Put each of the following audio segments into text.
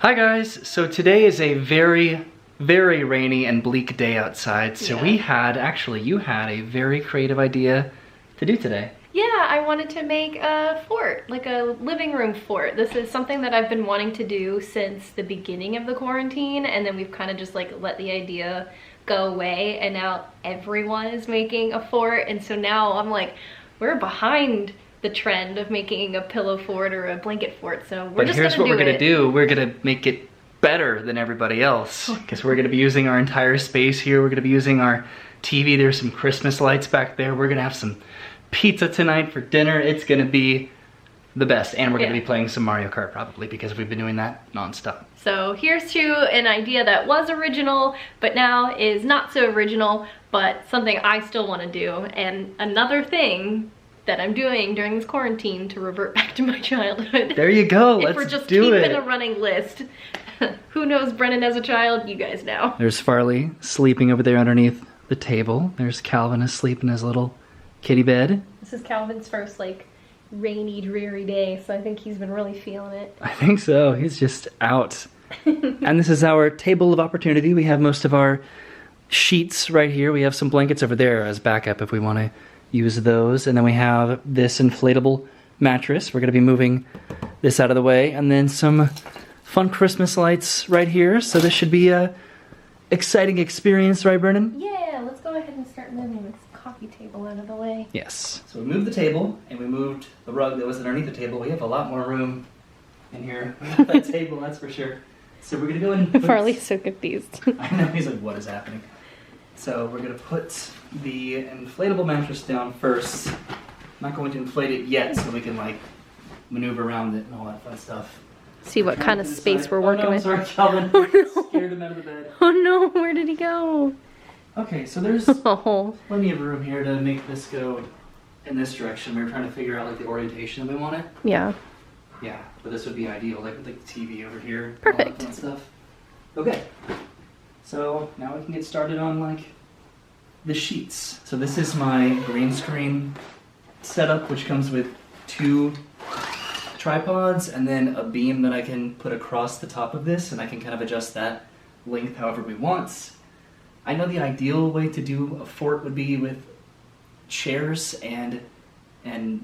Hi guys, so today is a very rainy and bleak day outside, so you had a very creative idea to do today. Yeah, I wanted to make a fort, like a living room fort. This is something that I've been wanting to do since the beginning of the quarantine, and then we've kind of just like let the idea go away, and now everyone is making a fort, and so now I'm like, we're behind the trend of making a pillow fort or a blanket fort, so we're just gonna do it. But here's what we're gonna do. We're gonna make it better than everybody else, because we're gonna be using our entire space here. We're gonna be using our TV. There's some Christmas lights back there. We're gonna have some pizza tonight for dinner. It's gonna be the best, and we're gonna be playing some Mario Kart probably, because we've been doing that nonstop. So here's to an idea that was original, but now is not so original, but something I still wanna do, and another thing that I'm doing during this quarantine to revert back to my childhood. There you go, let's do it. If we're just keeping a running list. Who knows Brennan as a child? You guys know. There's Farley sleeping over there underneath the table. There's Calvin asleep in his little kitty bed. This is Calvin's first like rainy, dreary day, so I think he's been really feeling it. I think so, he's just out. And this is our table of opportunity. We have most of our sheets right here. We have some blankets over there as backup if we want to use those, and then we have this inflatable mattress. We're going to be moving this out of the way, and then some fun Christmas lights right here, so this should be a exciting experience, right Brennan? Yeah, let's go ahead and start moving this coffee table out of the way. Yes. So we moved the table, and we moved the rug that was underneath the table. We have a lot more room in here with that table, that's for sure. So we're going to go in and Farley's so confused. I know, he's like, what is happening? So we're going to put the inflatable mattress down first. I'm not going to inflate it yet, so we can like maneuver around it and all that fun stuff. See what kind of space we're working with. Sorry, Calvin. Oh no. Scared him out of the bed. Oh no, where did he go? Okay, so there's plenty of room here to make this go in this direction. We were trying to figure out like the orientation that we want it. Yeah. Yeah, but this would be ideal, like with the TV over here. Perfect. All that fun stuff. Okay. So now we can get started on like the sheets. So this is my green screen setup, which comes with 2 tripods and then a beam that I can put across the top of this, and I can kind of adjust that length however we want. I know the ideal way to do a fort would be with chairs and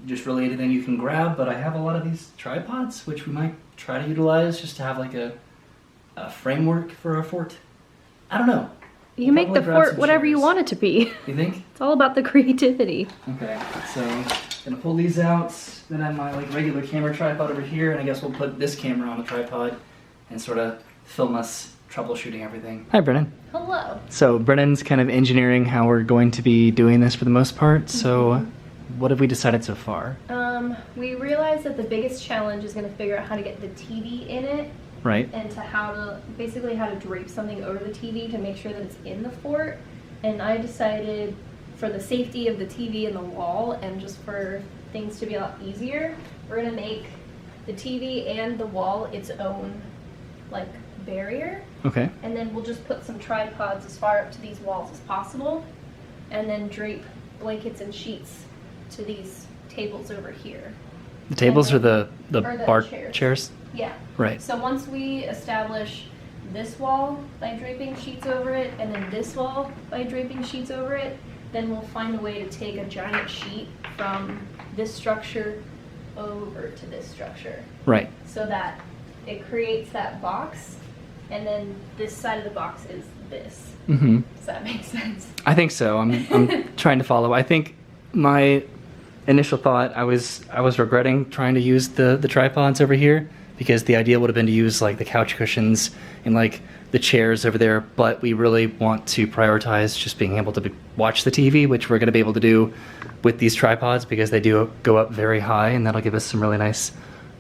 just really anything you can grab, but I have a lot of these tripods, which we might try to utilize just to have like a framework for our fort. I don't know. You can make the fort whatever you want it to be. You think? It's all about the creativity. Okay, so I'm gonna pull these out. Then I have my like regular camera tripod over here, and I guess we'll put this camera on the tripod and sort of film us troubleshooting everything. Hi, Brennan. Hello. So Brennan's kind of engineering how we're going to be doing this for the most part. So what have we decided so far? We realized that the biggest challenge is going to figure out how to get the TV in it. Right. And to basically how to drape something over the TV to make sure that it's in the fort. And I decided, for the safety of the TV and the wall, and just for things to be a lot easier, we're gonna make the TV and the wall its own like barrier. Okay. And then we'll just put some tripods as far up to these walls as possible, and then drape blankets and sheets to these tables over here. The tables or the bar chairs? Yeah. Right. So once we establish this wall by draping sheets over it, and then this wall by draping sheets over it, then we'll find a way to take a giant sheet from this structure over to this structure. Right. So that it creates that box, and then this side of the box is this. Mm-hmm. Does that make sense? I think so. I'm trying to follow. I think my initial thought, I was regretting trying to use the tripods over here, because the idea would have been to use like the couch cushions and like the chairs over there, but we really want to prioritize just being able to watch the TV, which we're going to be able to do with these tripods because they do go up very high, and that'll give us some really nice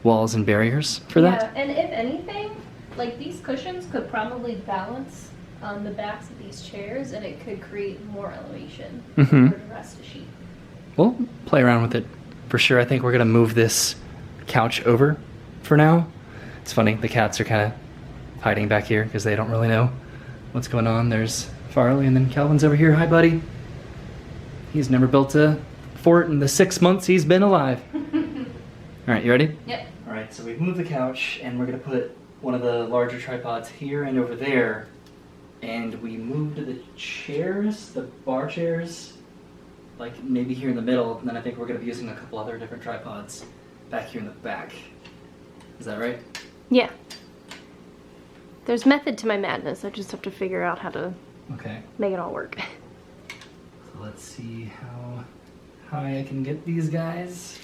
walls and barriers for that. Yeah, and if anything, like these cushions could probably balance on the backs of these chairs, and it could create more elevation for the rest of the sheet. We'll play around with it for sure. I think we're going to move this couch over for now. It's funny, the cats are kind of hiding back here because they don't really know what's going on. There's Farley, and then Calvin's over here. Hi, buddy. He's never built a fort in the 6 months he's been alive. All right, you ready? Yep. All right, so we've moved the couch, and we're going to put one of the larger tripods here and over there, and we moved the chairs, the bar chairs, like maybe here in the middle, and then I think we're going to be using a couple other different tripods back here in the back. Is that right? Yeah. There's method to my madness. I just have to figure out how to make it all work. So let's see how high I can get these guys.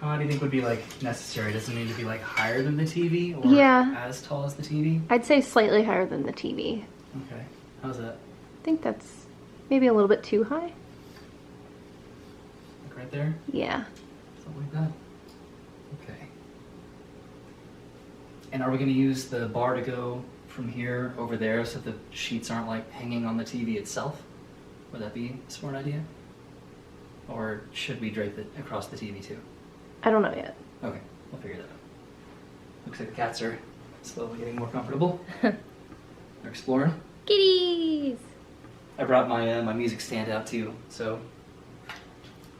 How high do you think would be like necessary? Does it need to be like higher than the TV or as tall as the TV? I'd say slightly higher than the TV. Okay. How's that? I think that's maybe a little bit too high. Like right there? Yeah. Something like that? Okay. And are we going to use the bar to go from here over there so the sheets aren't like hanging on the TV itself? Would that be a smart idea? Or should we drape it across the TV too? I don't know yet. Okay, we'll figure that out. Looks like the cats are slowly getting more comfortable. They're exploring. Kitties! I brought my my music stand out too, so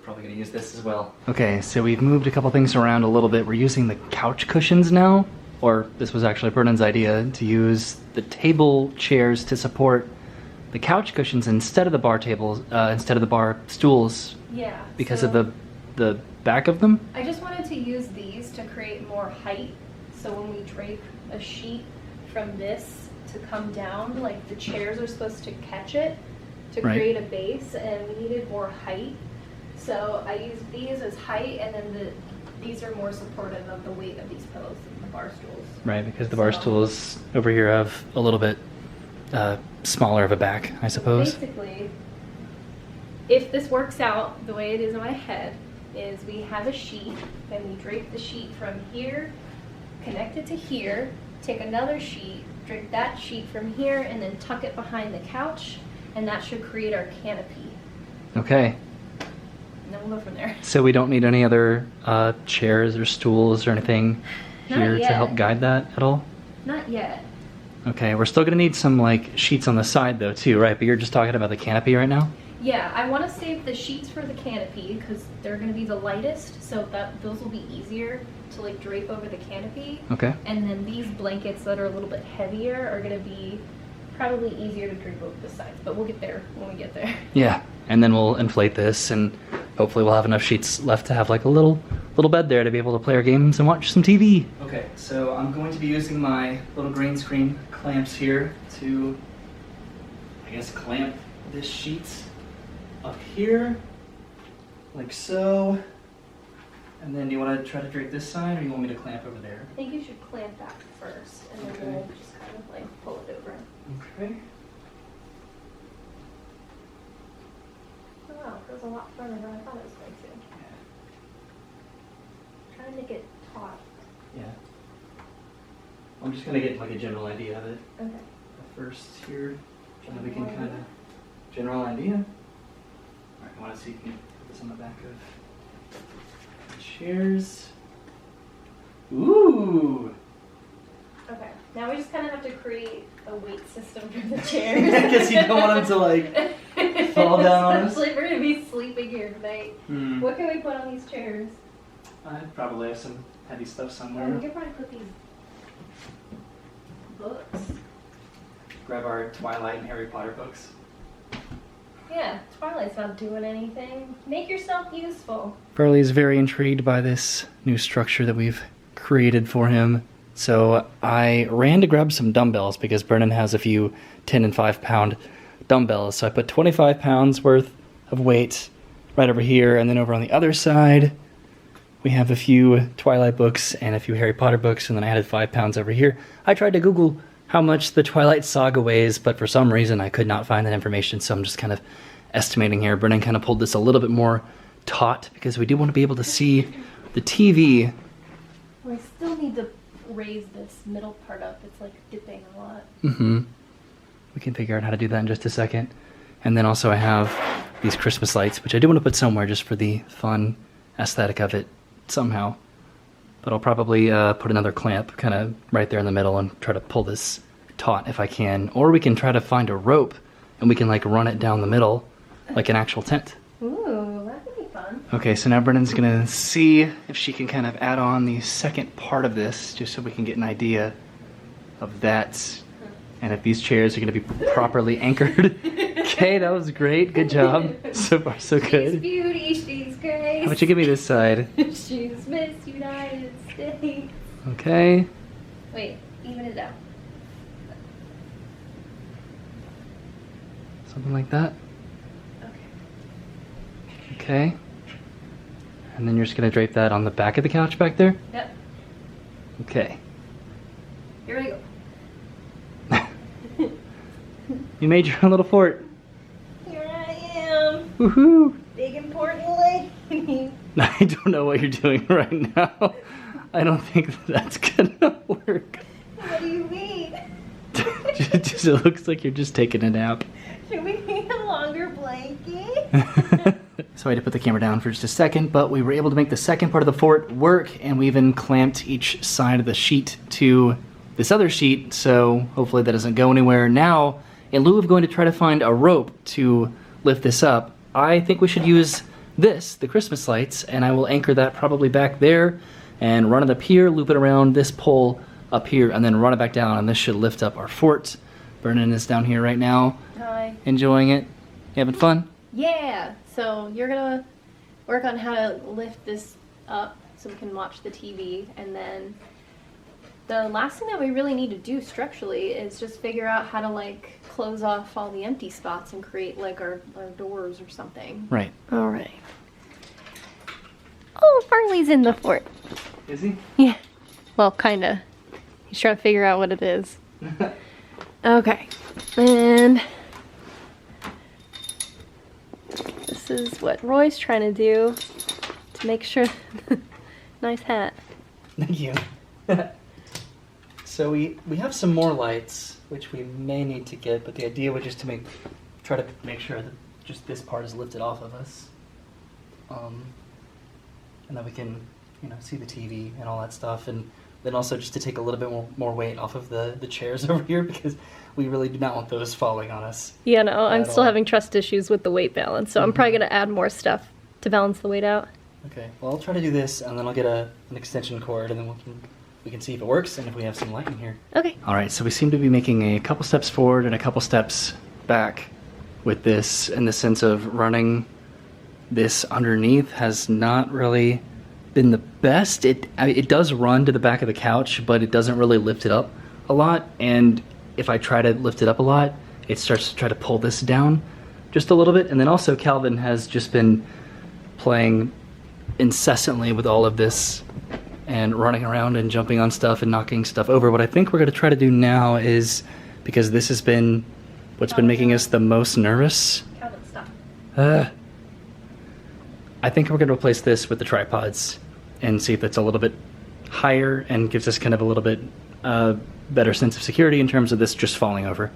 probably gonna use this as well. Okay, so we've moved a couple things around a little bit. We're using the couch cushions now, or this was actually Vernon's idea, to use the table chairs to support the couch cushions instead of the bar tables, instead of the bar stools. Yeah. Because of the back of them? I just wanted to use these to create more height. So when we drape a sheet from this to come down, like the chairs are supposed to catch it to create a base, and we needed more height. So I used these as height, and then these are more supportive of the weight of these pillows than the bar stools. Right, because the bar stools over here have a little bit smaller of a back, I suppose. Basically, if this works out the way it is in my head, is we have a sheet, then we drape the sheet from here, connect it to here, take another sheet, drape that sheet from here, and then tuck it behind the couch, and that should create our canopy. Okay. And then we'll go from there. So we don't need any other chairs or stools or anything here to help guide that at all? Not yet. Okay, we're still gonna need some like sheets on the side though too, right? But you're just talking about the canopy right now? Yeah, I want to save the sheets for the canopy because they're going to be the lightest, so that those will be easier to like drape over the canopy. Okay. And then these blankets that are a little bit heavier are going to be probably easier to drape over the sides, but we'll get there when we get there. Yeah, and then we'll inflate this, and hopefully we'll have enough sheets left to have like a little bed there to be able to play our games and watch some TV. Okay, so I'm going to be using my little green screen clamps here to, I guess, clamp this sheet up here, like so. And then you want to try to drape this side, or you want me to clamp over there? I think you should clamp that first, and then we'll just kind of like pull it over. Okay. Oh wow, it goes a lot further than I thought it was going to. Yeah. Try to make it taut. Yeah. I'm just gonna get like a general idea of it. Okay. First here, so that we can kind of general idea. All right, I want to see if you can put this on the back of the chairs. Ooh. Okay. Now we just kind of have to create a weight system for the chairs. Because you don't want them to like fall down on us. Especially if we're gonna be sleeping here tonight. Hmm. What can we put on these chairs? I'd probably have some heavy stuff somewhere. We could probably put these books. Grab our Twilight and Harry Potter books. Yeah, Twilight's not doing anything. Make yourself useful. Burley is very intrigued by this new structure that we've created for him. So I ran to grab some dumbbells because Brennan has a few 10 and 5 pound dumbbells. So I put 25 pounds worth of weight right over here, and then over on the other side we have a few Twilight books and a few Harry Potter books, and then I added 5 pounds over here. I tried to Google how much the Twilight Saga weighs, but for some reason I could not find that information, so I'm just kind of estimating here. Brennan kind of pulled this a little bit more taut because we do want to be able to see the TV. We still need to raise this middle part up. It's like dipping a lot. Mm-hmm. We can figure out how to do that in just a second. And then also I have these Christmas lights, which I do want to put somewhere just for the fun aesthetic of it somehow. But I'll probably put another clamp kind of right there in the middle and try to pull this taut if I can. Or we can try to find a rope and we can like run it down the middle like an actual tent. Ooh, that could be fun. Okay, so now Brennan's gonna see if she can kind of add on the second part of this, just so we can get an idea of that, and if these chairs are gonna be properly anchored. Okay, that was great. Good job. So far, so good. She's beauty, she's grace. How about you give me this side? She's Miss United States. Okay. Wait, even it out. Something like that. Okay. Okay. And then you're just gonna drape that on the back of the couch back there? Yep. Okay. Here we go. You made your own little fort. Here I am. Woohoo! Big important lady. I don't know what you're doing right now. I don't think that's gonna work. What do you mean? Just, it looks like you're just taking a nap. Should we need a longer blanket? So I had to put the camera down for just a second, but we were able to make the second part of the fort work, and we even clamped each side of the sheet to this other sheet, so hopefully that doesn't go anywhere. Now, in lieu of going to try to find a rope to lift this up, I think we should use this, the Christmas lights, and I will anchor that probably back there and run it up here, loop it around this pole up here, and then run it back down, and this should lift up our fort. Brennan is down here right now. Hi. Enjoying it. You having fun? Yeah, so you're gonna work on how to lift this up so we can watch the TV, and then the last thing that we really need to do structurally is just figure out how to like close off all the empty spots and create like our doors or something. Right. All right. Oh, Farley's in the fort. Is he? Yeah. Well, kinda. He's trying to figure out what it is. Okay. And this is what Roy's trying to do to make sure. Nice hat. Thank you. So we have some more lights, which we may need to get, but the idea was just to try to make sure that just this part is lifted off of us, and then we can, see the TV and all that stuff, and then also just to take a little bit more weight off of the chairs over here, because we really do not want those falling on us. Yeah, no, I'm still all. having trust issues with the weight balance, so I'm probably going to add more stuff to balance the weight out. Okay, well, I'll try to do this, and then I'll get an extension cord, and then we can see if it works and if we have some light in here. Okay. All right, so we seem to be making a couple steps forward and a couple steps back with this, in the sense of running this underneath has not really been the best. It does run to the back of the couch, but it doesn't really lift it up a lot, and if I try to lift it up a lot, it starts to try to pull this down just a little bit. And then also Calvin has just been playing incessantly with all of this and running around and jumping on stuff and knocking stuff over. What I think we're going to try to do now is, because this has been what's been making us the most nervous. Calvin, stop. I think we're going to replace this with the tripods and see if that's a little bit higher and gives us kind of a little bit better sense of security in terms of this just falling over.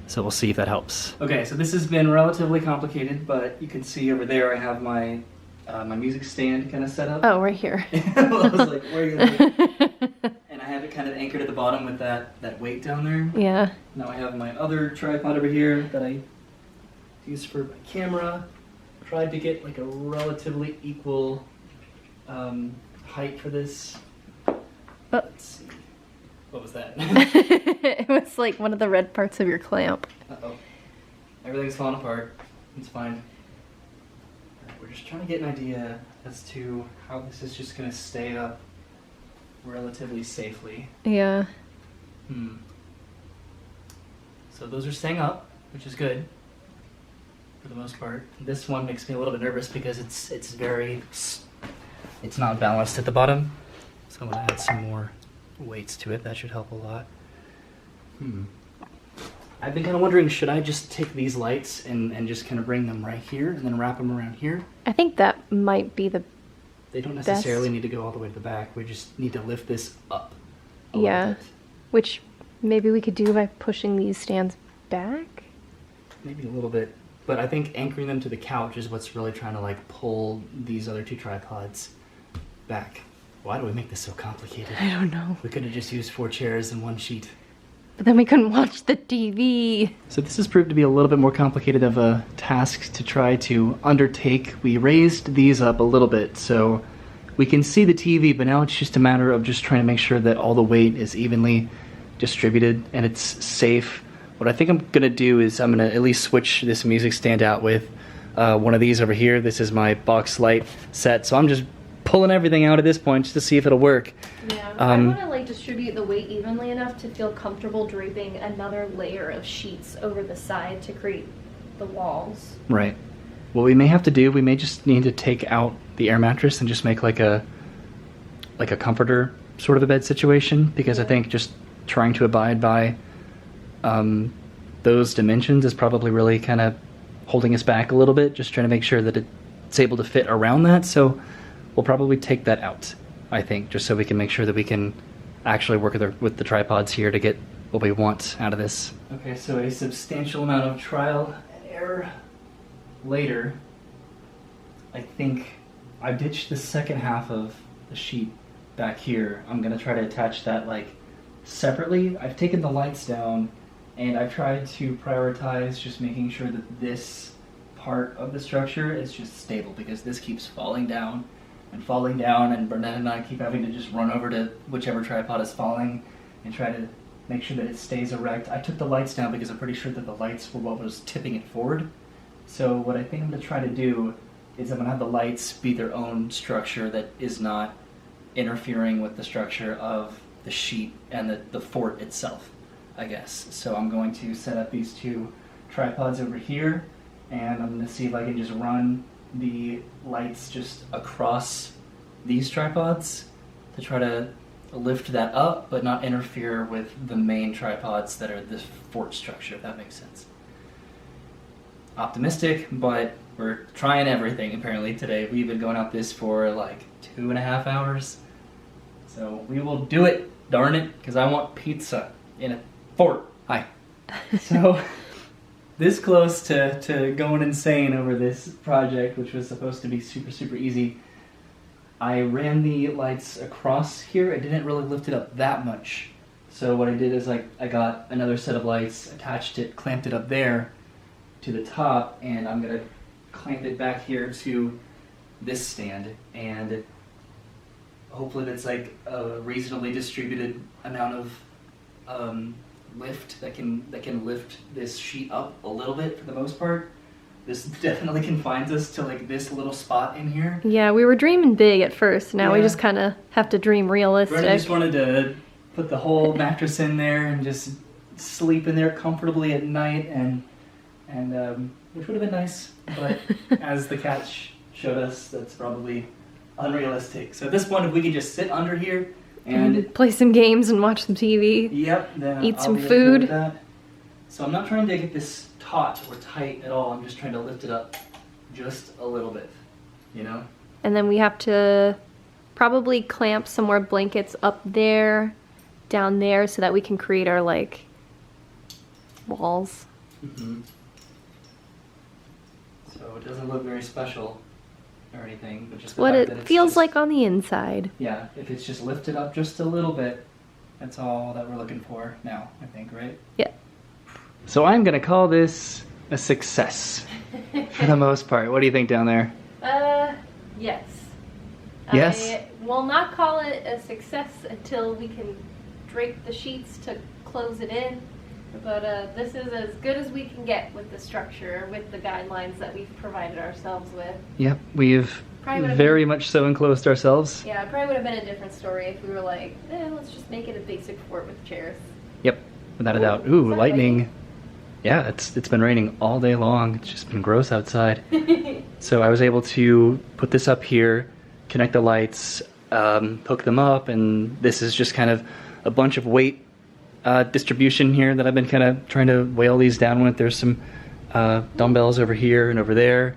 So we'll see if that helps. Okay, so this has been relatively complicated, but you can see over there I have my my music stand kind of set up. Oh, right here. I was like, where are you going to And I have it kind of anchored at the bottom with that weight down there. Yeah. Now I have my other tripod over here that I use for my camera. Tried to get like a relatively equal height for this. Let's see. What was that? It was like one of the red parts of your clamp. Uh-oh. Everything's falling apart. It's fine. Alright, we're just trying to get an idea as to how this is just going to stay up relatively safely. Yeah. So those are staying up, which is good for the most part. This one makes me a little bit nervous because it's not balanced at the bottom. So I'm going to add some more weights to it. That should help a lot. I've been kind of wondering, should I just take these lights and just kind of bring them right here and then wrap them around here? I think that might be the They don't necessarily need to go all the way to the back. We just need to lift this up a yeah, little bit. which maybe we could do by pushing these stands back. Maybe a little bit. But I think anchoring them to the couch is what's really trying to like pull these other two tripods back. Why do we make this so complicated? I don't know. We could have just used 4 chairs and 1 sheet. But then we couldn't watch the TV. So this has proved to be a little bit more complicated of a task to try to undertake. We raised these up a little bit so we can see the TV, but now it's just a matter of just trying to make sure that all the weight is evenly distributed and it's safe. What I think I'm gonna do is I'm gonna at least switch this music stand out with one of these over here. This is my box light set, so I'm just pulling everything out at this point just to see if it'll work. Yeah, I want to like distribute the weight evenly enough to feel comfortable draping another layer of sheets over the side to create the walls. Right. What we may have to do, we may just need to take out the air mattress and just make like a comforter sort of a bed situation, because I think just trying to abide by those dimensions is probably really kind of holding us back a little bit, just trying to make sure that it's able to fit around that. So we'll probably take that out, I think, just so we can make sure that we can actually work with the tripods here to get what we want out of this. Okay, so a substantial amount of trial and error later, I think I ditched the second half of the sheet back here. I'm gonna try to attach that like separately. I've taken the lights down and I've tried to prioritize just making sure that this part of the structure is just stable, because this keeps falling down, and Burnett and I keep having to just run over to whichever tripod is falling and try to make sure that it stays erect. I took the lights down because I'm pretty sure that the lights were what was tipping it forward. So what I think I'm going to try to do is I'm going to have the lights be their own structure that is not interfering with the structure of the sheet and the fort itself, I guess. So I'm going to set up these two tripods over here, and I'm going to see if I can just run the lights just across these tripods to try to lift that up but not interfere with the main tripods that are this fort structure, if that makes sense. Optimistic, but we're trying everything apparently today. We've been going out this for like 2.5 hours. So we will do it, darn it, because I want pizza in a fort. Hi. So this close to going insane over this project, which was supposed to be super, super easy. I ran the lights across here. I didn't really lift it up that much. So what I did is I got another set of lights, attached it, clamped it up there to the top, and I'm gonna clamp it back here to this stand, and hopefully that's like a reasonably distributed amount of lift that can lift this sheet up a little bit for the most part. This definitely confines us to like this little spot in here. Yeah, we were dreaming big at first. Now we just kind of have to dream realistic. I just wanted to put the whole mattress in there and just sleep in there comfortably at night, and which would have been nice, but as the cat showed us, that's probably unrealistic. So at this point, if we could just sit under here and play some games and watch some TV. Yep. Then eat I'll some be okay food. with that. So I'm not trying to get this taut or tight at all. I'm just trying to lift it up just a little bit, you know? And then we have to probably clamp some more blankets up there, down there, so that we can create our like walls. Mm-hmm. So it doesn't look very special or anything, but just the What fact that it it's feels just, like on the inside. Yeah, if it's just lifted up just a little bit, that's all that we're looking for now, I think, right? Yeah. So I'm gonna call this a success for the most part. What do you think down there? Yes. Yes? I will not call it a success until we can drape the sheets to close it in. But this is as good as we can get with the structure, with the guidelines that we've provided ourselves with. Yep, we've very much so enclosed ourselves. Yeah, it probably would have been a different story if we were like, let's just make it a basic fort with chairs. Yep, without a doubt. Ooh, lightning. Yeah, it's been raining all day long. It's just been gross outside. So I was able to put this up here, connect the lights, hook them up, and this is just kind of a bunch of weight distribution here that I've been kind of trying to weigh all these down with. There's some dumbbells over here and over there.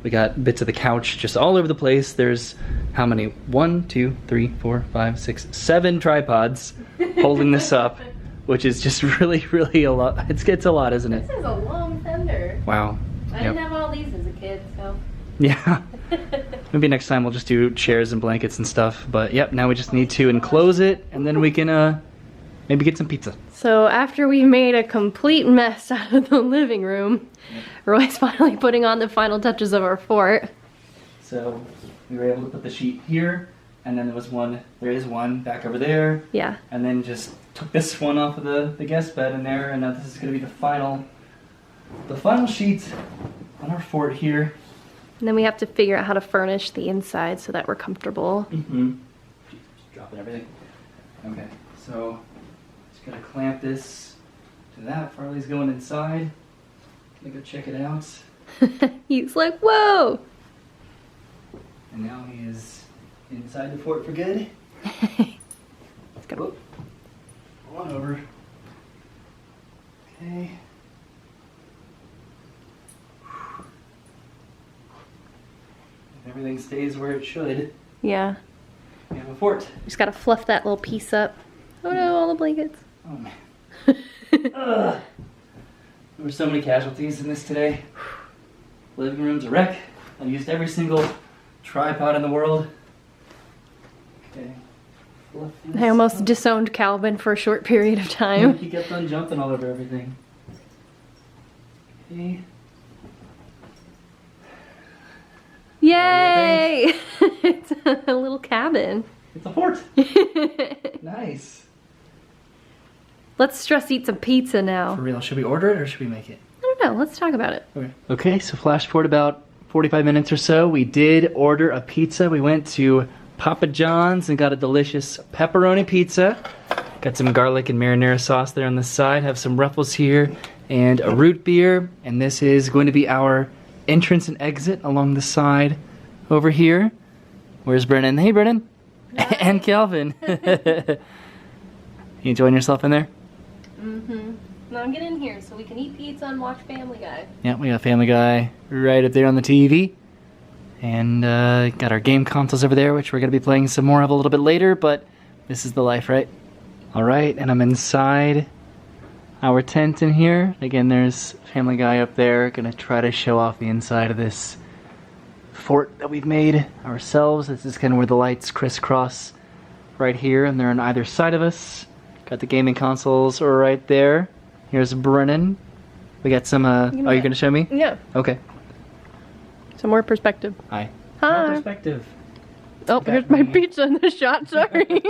We got bits of the couch just all over the place. There's how many? 1, 2, 3, 4, 5, 6, 7 tripods holding this up, which is just really, really a lot. It's a lot, isn't it? This is a long fender. Wow. I didn't have all these as a kid, so. Yeah. Maybe next time we'll just do chairs and blankets and stuff. But yep, now we just need to enclose it, and then we can maybe get some pizza. So after we made a complete mess out of the living room, Roy's finally putting on the final touches of our fort. So we were able to put the sheet here, and then there is one back over there. Yeah. And then just took this one off of the guest bed in there, and now this is gonna be the final sheet on our fort here. And then we have to figure out how to furnish the inside so that we're comfortable. Mm-hmm. Just dropping everything. Okay, so just gotta clamp this to that. Farley's going inside. Gonna go check it out. He's like, whoa! And now he is inside the fort for good. Let's go. Whoop. Roll on over. Okay. If everything stays where it should, Yeah. we have a fort. Just gotta fluff that little piece up. Oh no, all the blankets. Oh man. Ugh. There were so many casualties in this today. Living room's a wreck. I've used every single tripod in the world. Okay. Fluff this I almost up. disowned Calvin for a short period of time. He kept on jumping all over everything. Okay. Yay! It's a little cabin. It's a fort. Nice. Let's stress eat some pizza now. For real, should we order it or should we make it? I don't know, let's talk about it. Okay, so flash forward about 45 minutes or so. We did order a pizza. We went to Papa John's and got a delicious pepperoni pizza. Got some garlic and marinara sauce there on the side. Have some Ruffles here and a root beer. And this is going to be our entrance and exit along the side over here. Where's Brennan? Hey, Brennan. And Calvin. You enjoying yourself in there? Mm-hmm. Now get in here so we can eat pizza and watch Family Guy. Yeah, we got Family Guy right up there on the TV. And got our game consoles over there, which we're going to be playing some more of a little bit later, but this is the life, right? All right, and I'm inside our tent in here. Again, there's Family Guy up there. Going to try to show off the inside of this fort that we've made ourselves. This is kind of where the lights crisscross right here, and they're on either side of us. Got the gaming consoles right there. Here's Brennan. We got some, are you going to show me? Yeah. Okay. Some more perspective. Hi. Hi. More perspective. Oh, Got here's my me. pizza in the shot, sorry.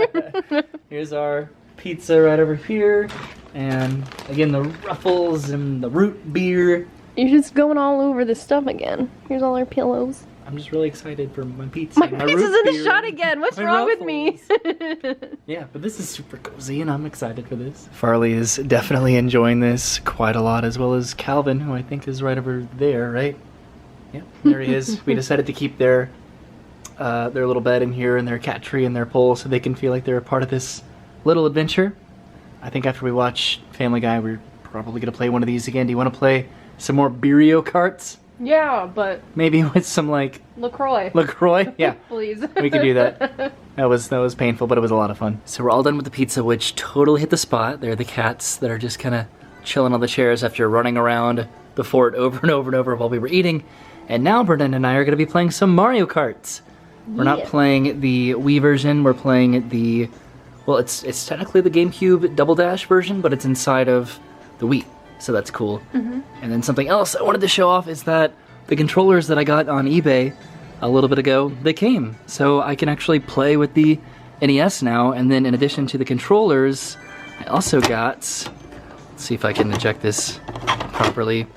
Here's our pizza right over here. And again, the Ruffles and the root beer. You're just going all over this stuff again. Here's all our pillows. I'm just really excited for my pizza. My and pizza's root in the beer shot and again. What's my wrong with me? Ruffles. Yeah, but this is super cozy and I'm excited for this. Farley is definitely enjoying this quite a lot, as well as Calvin, who I think is right over there, right? Yeah, there he is. We decided to keep their little bed in here and their cat tree and their pole so they can feel like they're a part of this little adventure. I think after we watch Family Guy, we're probably going to play one of these again. Do you want to play some more Mario Karts? Yeah, but Maybe with some, like, LaCroix. LaCroix? Yeah. Please. We could do that. That was painful, but it was a lot of fun. So we're all done with the pizza, which totally hit the spot. They're the cats that are just kind of chilling on the chairs after running around the fort over and over and over while we were eating. And now Brennan and I are going to be playing some Mario Karts. We're not playing the Wii version. We're playing the, well, it's technically the GameCube Double Dash version, but it's inside of the Wii. So that's cool. And then something else I wanted to show off is that the controllers that I got on eBay a little bit ago, they came. So I can actually play with the NES now. And then in addition to the controllers, I also got, let's see if I can eject this properly.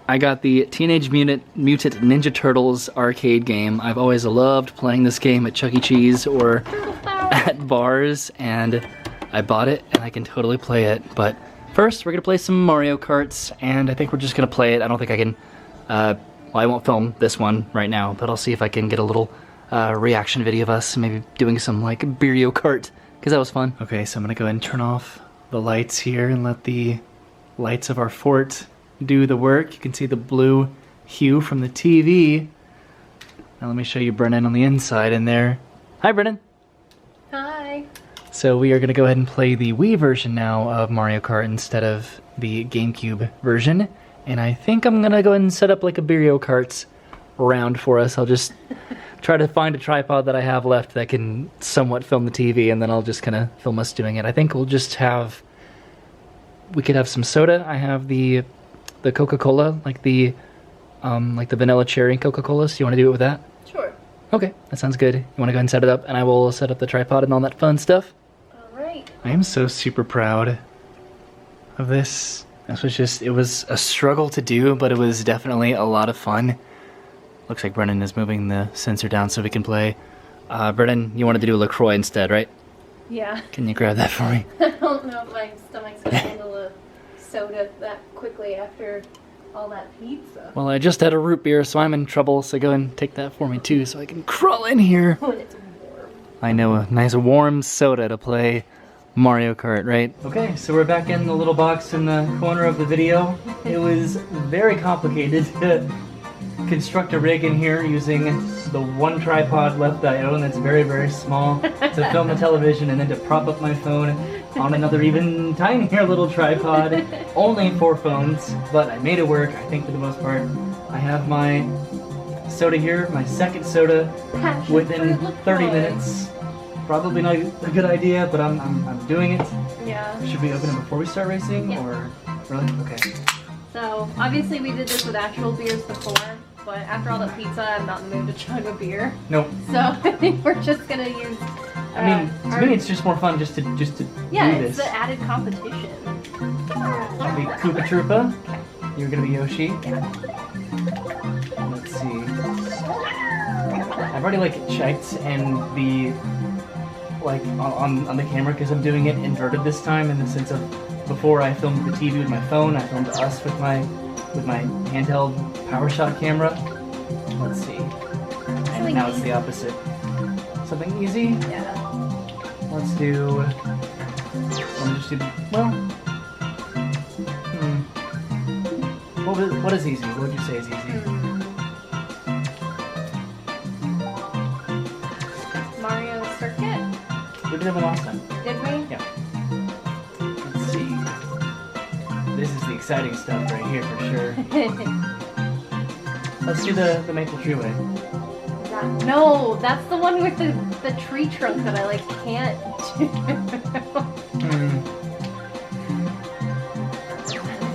I got the Teenage Mutant Ninja Turtles arcade game. I've always loved playing this game at Chuck E. Cheese or at bars, and I bought it and I can totally play it. But first, we're gonna play some Mario Karts, and I think we're just gonna play it. I don't think I can, well, I won't film this one right now, but I'll see if I can get a little reaction video of us maybe doing some like Mario Kart, because that was fun. Okay, so I'm gonna go ahead and turn off the lights here and let the lights of our fort do the work. You can see the blue hue from the TV. Now let me show you Brennan on the inside in there. Hi, Brennan. Hi. So we are going to go ahead and play the Wii version now of Mario Kart instead of the GameCube version. And I think I'm going to go ahead and set up like a Mario Kart round for us. I'll just try to find a tripod that I have left that can somewhat film the TV, and then I'll just kind of film us doing it. I think we'll just have we could have some soda. I have the Coca-Cola, like the vanilla cherry Coca-Cola. So you want to do it with that? Sure. Okay, that sounds good. You want to go ahead and set it up, and I will set up the tripod and all that fun stuff. All right. I am so super proud of this. It was a struggle to do, but it was definitely a lot of fun. Looks like Brennan is moving the sensor down so we can play. Brennan, you wanted to do LaCroix instead, right? Yeah. Can you grab that for me? I don't know if my stomach's gonna handle a soda that quickly after all that pizza. Well, I just had a root beer, so I'm in trouble, so go and take that for me too, so I can crawl in here. When it's warm. I know, a nice warm soda to play Mario Kart, right? Okay, so we're back in the little box in the corner of the video. It was very complicated to construct a rig in here using the one tripod left I own that's very, very small to film the television, and then to prop up my phone on another even tinier little tripod, only for phones, but I made it work, I think, for the most part. I have my soda here, my second soda, within 30 minutes. Probably not a good idea, but I'm doing it. Yeah. Should we open it before we start racing, or really? Okay. So obviously we did this with actual beers before, but after all the pizza, I'm not in the mood to chug a beer. Nope. So I think we're just gonna use. I mean, to me, it's just more fun just to yeah, do this. it's the added competition. I'll be Koopa Troopa. You're gonna be Yoshi. Let's see. I've already checked and the on the camera, because I'm doing it inverted this time, in the sense of before I filmed the TV with my phone, I filmed us with my handheld PowerShot camera. Let's see. And now it's the opposite. Something easy? Yeah. Let's do. Let me just do. Well. What is easy? What would you say is easy? Mario Circuit? We did that one last time. Did we? Yeah. Let's see. This is the exciting stuff right here for sure. Let's do the Maple Treeway. No, that's the one with the tree trunk that I can't do.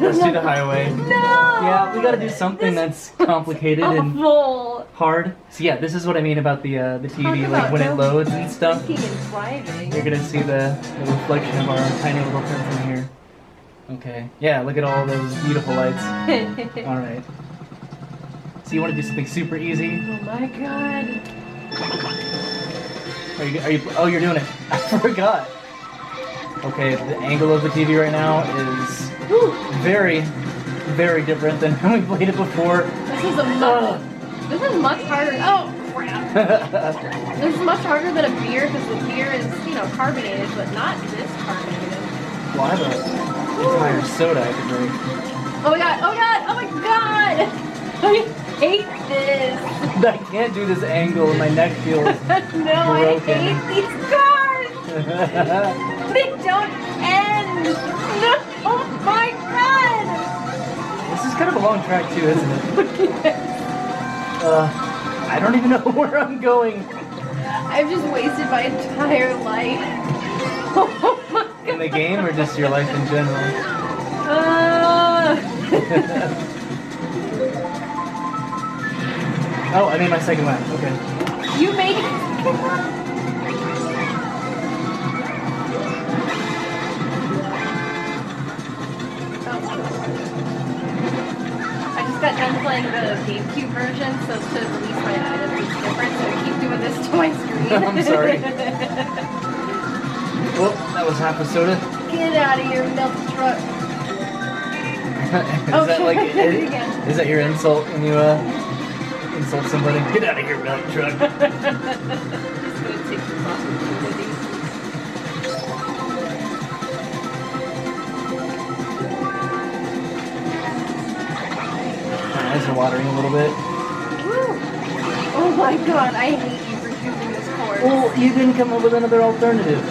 Let's do the highway. No! Yeah, we gotta do something that's complicated and awful. hard. So yeah, this is what I mean about the TV, when it loads and stuff. Driving. You're gonna see the reflection of our tiny little print from here. Okay. Yeah, look at all those beautiful lights. Alright. So you want to do something super easy? Oh my god. Are you oh, you're doing it. I forgot. Okay, the angle of the TV right now is very, very different than when we played it before. This is much harder. Oh crap. This is much harder than a beer, because the beer is, carbonated, but not this carbonated. Well, I have an entire soda I have to drink. Oh my god, oh god, oh my god! I hate this. I can't do this angle, my neck feels No, broken. I hate these cars! They don't end! No, oh my god! This is kind of a long track too, isn't it? I don't even know where I'm going. I've just wasted my entire life. Oh my god. In the game, or just your life in general? Oh, I made my second lap. Okay. You made it. I just got done playing the GameCube version, so to release my items is different, so I keep doing this to my screen. I'm sorry. Well, that was half a soda. Get out of here, milk truck. Is that your insult when you insult somebody? Get out of here, milk truck. Just gonna take this opportunity. My eyes are watering a little bit. Woo. Oh my god, I hate you for choosing this course. Well, you didn't come up with another alternative.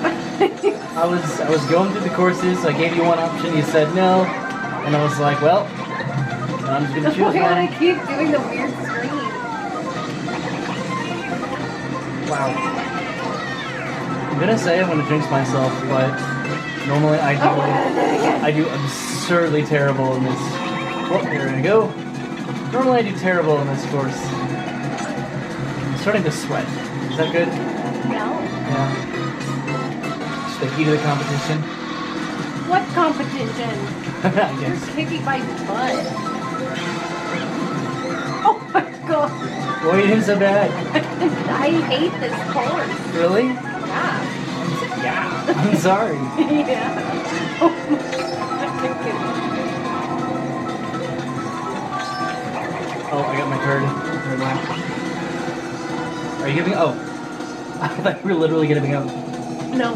I was going through the courses. I gave you one option. You said no, and I was like, well, I'm just gonna choose Why one. I keep doing the weird screen? Wow. I'm gonna say I'm gonna jinx myself, but Normally I do absurdly terrible in this. Oh, here we go. Normally I do terrible in this course. I'm starting to sweat. Is that good? No. Yeah. Just the heat of the competition. What competition? I guess. You're kicking my butt. Oh my god. Why are you doing so bad? I hate this course. Really? Yeah. Yeah. I'm sorry. Yeah. Oh my god. Oh, I got my turd. Are you giving? Oh, I thought you were literally giving up. No.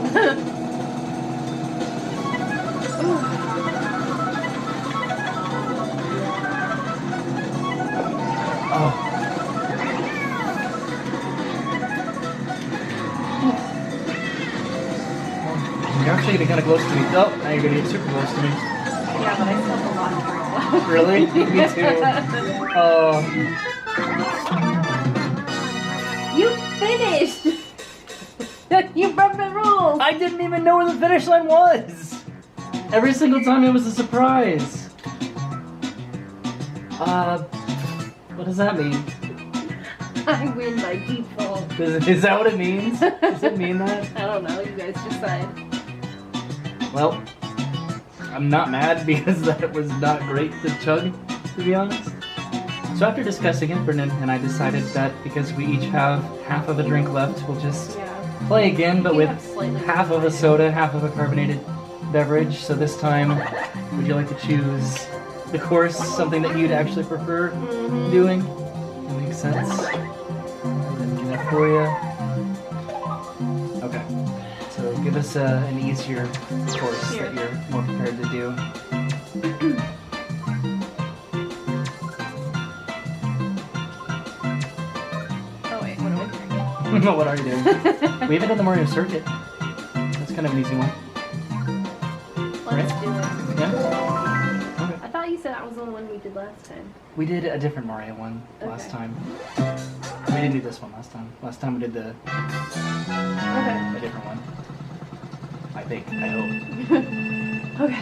Oh. You're actually getting kind of close to me. Oh, now you're gonna get super close to me. Yeah, but I still have a lot of drink left. Really? Me too. Oh. You finished! You broke the rules! I didn't even know where the finish line was! Every single time it was a surprise. What does that mean? I win by default. Is that what it means? Does it mean that? I don't know, you guys decide. Well, I'm not mad because that was not great to chug, to be honest. So after discussing it, Brennan and I decided that because we each have half of a drink left, we'll just play again, but with half of a soda, half of a carbonated beverage. So this time, would you like to choose the course, something that you'd actually prefer doing? That makes sense. Let me do that for you. Okay. So give us an easier course that you're more prepared to do. Oh wait, what am I drinking? What are you doing? We haven't done the Mario Circuit. That's kind of an easy one. Let's do it. Yeah? Okay. I thought you said that was the one we did last time. We did a different Mario one last time. We didn't do this one last time. Last time we did a different one. I think. I hope. Okay.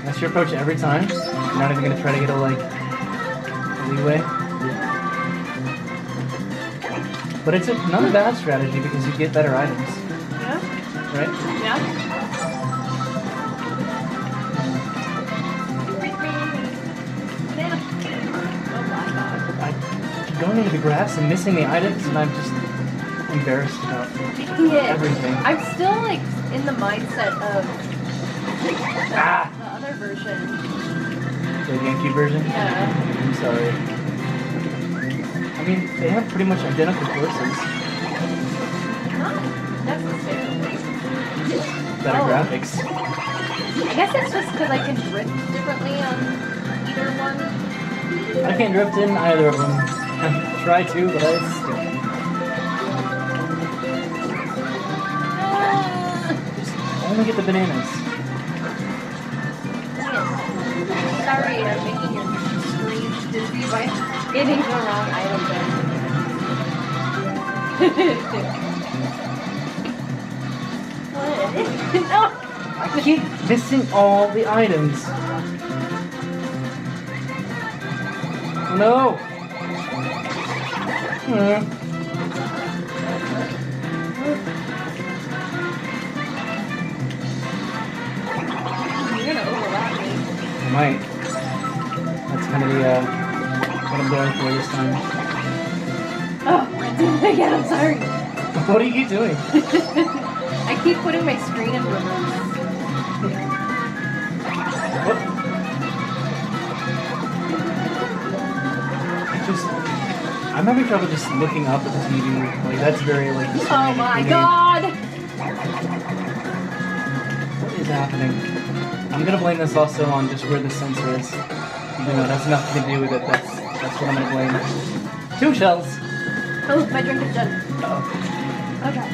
That's your approach every time? You're not even going to try to get a, like, leeway? But it's not a bad strategy because you get better items. Yeah? Right? Yeah? Oh my god. I'm going into the grass and missing the items, and I'm just embarrassed about everything. I'm still like in the mindset of the Ah! other version. The GameCube version? Yeah. I'm sorry. I mean, they have pretty much identical courses. Not necessarily. Better graphics. I guess it's just because I can drift differently on either one. I can't drift in either of them. I try to, but I still. Just only get the bananas. Sorry, I'm making your screen dizzy by hitting the wrong item there. What? No! I keep missing all the items. Oh, no! You're gonna overlap me. I might. That's gonna be what I'm going for this time. Oh, I did it again, I'm sorry. What do you keep doing? I keep putting my screen in reverse. What? I'm having trouble just looking up at the TV. Like, that's very, like... Oh my god! What is happening? I'm gonna blame this also on just where the sensor is. Even though that's nothing to do with it, that's what I'm gonna blame. 2 shells! Oh, my drink is done. Uh-oh. Okay.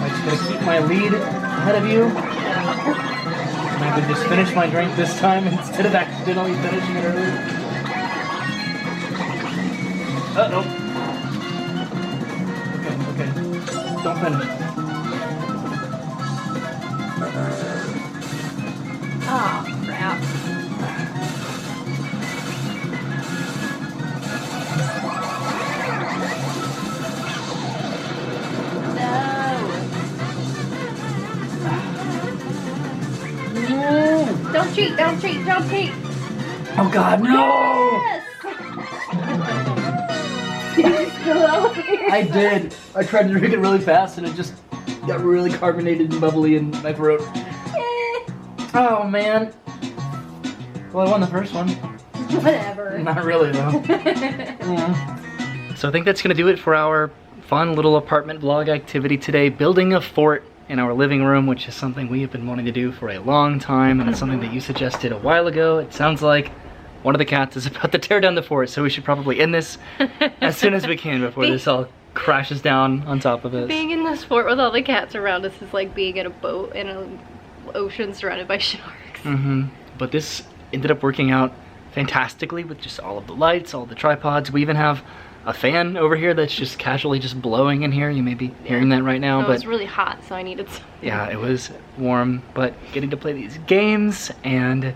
I'm just gonna keep my lead ahead of you. And I can just finish my drink this time instead of accidentally finishing it earlier. Uh-oh. finished. Oh, crap. No. Don't cheat, don't cheat, don't cheat. Oh God, no! Yes! I did. I tried to drink it really fast and it just got really carbonated and bubbly in my throat. Oh man. Well, I won the first one. Whatever. Not really though. Yeah. So I think that's gonna do it for our fun little apartment vlog activity today. Building a fort in our living room, which is something we have been wanting to do for a long time, and it's something that you suggested a while ago. It sounds like one of the cats is about to tear down the fort, so we should probably end this as soon as we can before this all crashes down on top of us. Being in this fort with all the cats around us is like being in a boat in an ocean surrounded by sharks. But this ended up working out fantastically with just all of the lights, all the tripods. We even have a fan over here that's just casually just blowing in here. You may be hearing that right now. No, but it was really hot, so I needed some. Yeah, it was warm, but getting to play these games and,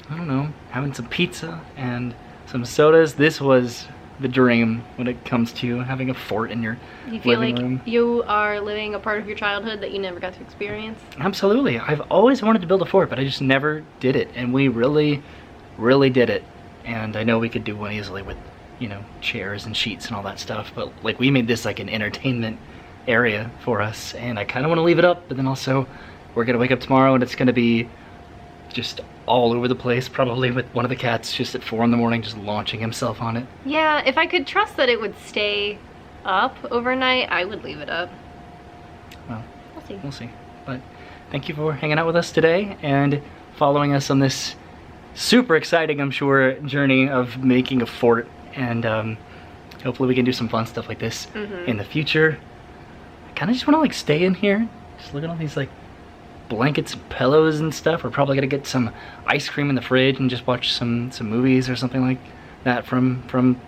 I don't know, having some pizza and some sodas. This was the dream when it comes to having a fort in your You feel living like room. you are living a part of your childhood that you never got to experience? Absolutely. I've always wanted to build a fort, but I just never did it. And we really, really did it. And I know we could do one easily with, you know, chairs and sheets and all that stuff, but like we made this like an entertainment area for us, and I kind of want to leave it up, but then also we're gonna wake up tomorrow and it's gonna be just all over the place, probably with one of the cats just at 4 in the morning just launching himself on it. Yeah, if I could trust that it would stay up overnight, I would leave it up. Well, We'll see. we'll see. But thank you for hanging out with us today and following us on this super exciting, I'm sure, journey of making a fort. And hopefully we can do some fun stuff like this in the future. I kind of just want to like stay in here, just look at all these like blankets and pillows and stuff. We're probably gonna get some ice cream in the fridge and just watch some movies or something like that from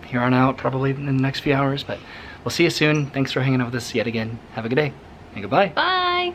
here on out, probably in the next few hours. But we'll see you soon. Thanks for hanging out with us yet again. Have a good day and goodbye. Bye!